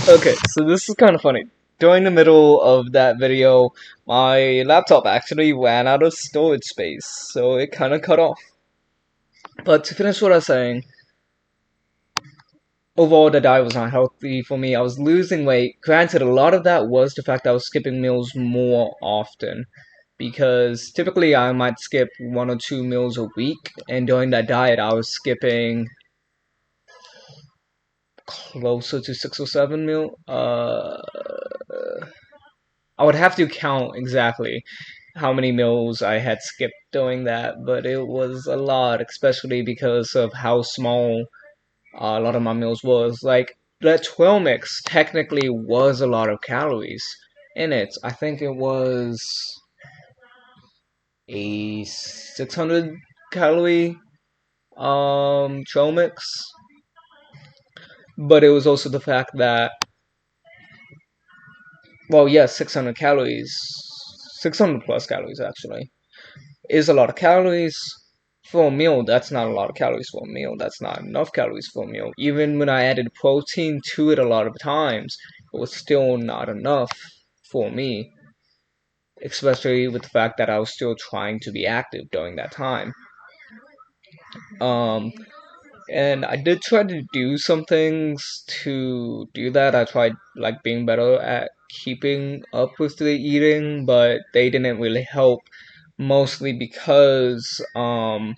Okay, so this is kind of funny. During the middle of that video, my laptop actually ran out of storage space, so it kind of cut off. But to finish what I was saying, overall the diet was not healthy for me. I was losing weight. Granted, a lot of that was the fact that I was skipping meals more often. Because typically I might skip 1 or 2 meals a week, and during that diet I was skipping closer to 6 or 7 meal. I would have to count exactly how many meals I had skipped doing that, but it was a lot, especially because of how small a lot of my meals was. Like that 12 mix technically was a lot of calories in it. I think it was a 600 calorie trail mix, but it was also the fact that, well, yes, 600 calories, 600 plus calories actually is a lot of calories for a meal. That's not a lot of calories for a meal. That's not enough calories for a meal. Even when I added protein to it a lot of times, it was still not enough for me, especially with the fact that I was still trying to be active during that time. Um, and I did try to do some things to do that. I tried like being better at keeping up with the eating, but they didn't really help. Mostly because like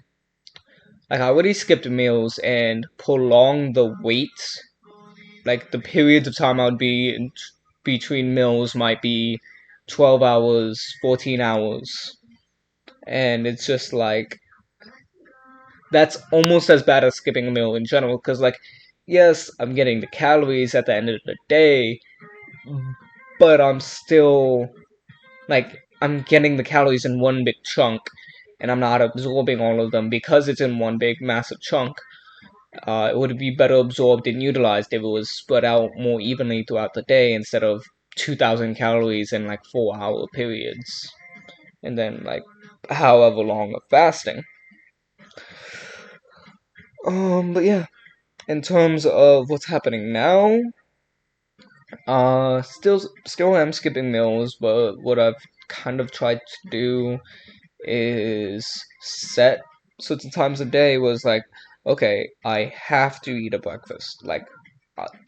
I already skipped meals and prolonged the wait. Like the periods of time I would be in between meals might be 12 hours, 14 hours, and it's just like that's almost as bad as skipping a meal in general. Because like, yes, I'm getting the calories at the end of the day, but I'm still like I'm getting the calories in one big chunk, and I'm not absorbing all of them because it's in one big massive chunk. It would be better absorbed and utilized if it was spread out more evenly throughout the day instead of 2,000 calories in like 4 hour periods, and then like however long of fasting. But yeah, in terms of what's happening now, still am skipping meals, but what I've kind of tried to do is set certain times a day was like, okay, I have to eat a breakfast. Like,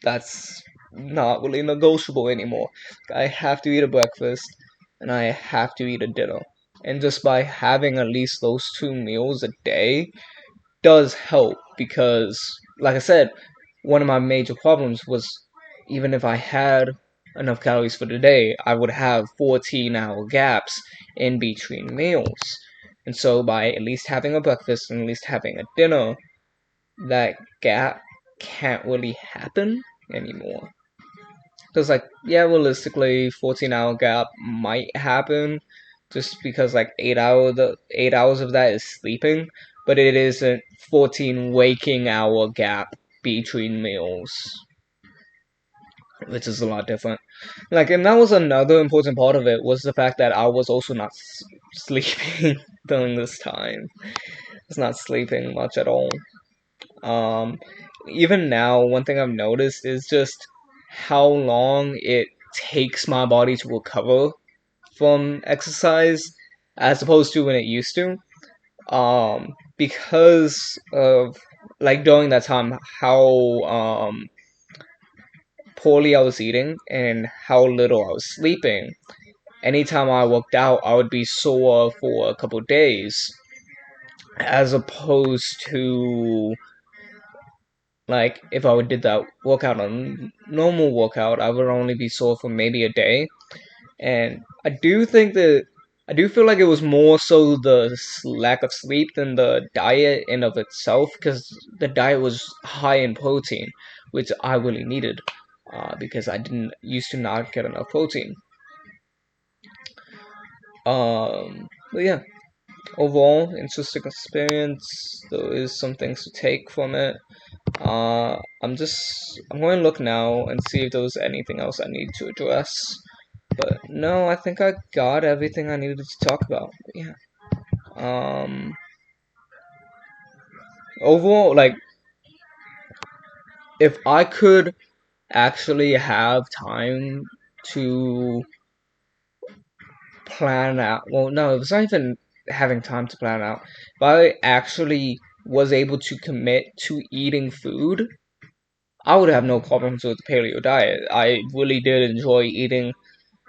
that's not really negotiable anymore. I have to eat a breakfast and I have to eat a dinner. And just by having at least those 2 meals a day does help because, like I said, one of my major problems was even if I had enough calories for the day, I would have 14-hour gaps in between meals. And so, by at least having a breakfast and at least having a dinner, that gap can't really happen anymore. Because, like, yeah, realistically, 14-hour gap might happen just because, like, 8 hours of that is sleeping, but it isn't 14 waking hour gap between meals, which is a lot different. Like, and that was another important part of it was the fact that I was also not sleeping during this time. I was not sleeping much at all. Um, Even now, one thing I've noticed is just how long it takes my body to recover from exercise as opposed to when it used to. Because of like during that time how poorly I was eating and how little I was sleeping. Anytime I worked out, I would be sore for a couple days, as opposed to like if I would did that workout on normal workout, I would only be sore for maybe a day. And I do feel like it was more so the lack of sleep than the diet in of itself, because the diet was high in protein, which I really needed, because I didn't used to not get enough protein. But yeah, overall, interesting experience. There is some things to take from it. I'm going to look now and see if there was anything else I need to address. But no, I think I got everything I needed to talk about. But yeah. Um, Overall, like if I could actually have time to plan out. Well, no, it was not even having time to plan out. If I actually was able to commit to eating food, I would have no problems with the paleo diet. I really did enjoy eating.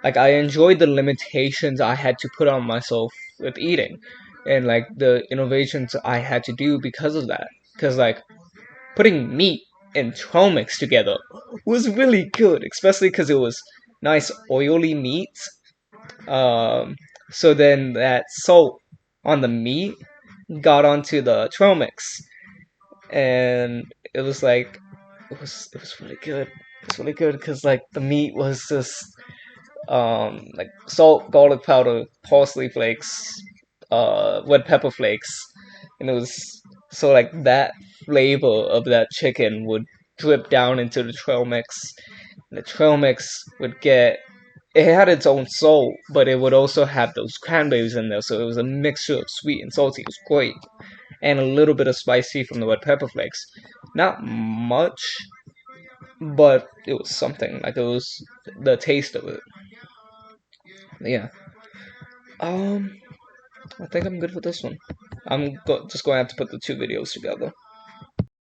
Like, I enjoyed the limitations I had to put on myself with eating, and like the innovations I had to do because of that. Because like putting meat and trail mix together was really good, especially because it was nice oily meat. Um, so then that salt on the meat got onto the trail mix, and it was like it was really good. It's really good because like the meat was just like salt, garlic powder, parsley flakes, red pepper flakes, and it was so like that flavor of that chicken would drip down into the trail mix. And the trail mix would get it had its own soul, but it would also have those cranberries in there, so it was a mixture of sweet and salty. It was great, and a little bit of spicy from the red pepper flakes. Not much, but it was something. Like it was the taste of it. Yeah. Um, I think I'm good for this one. Just going to have to put the two videos together.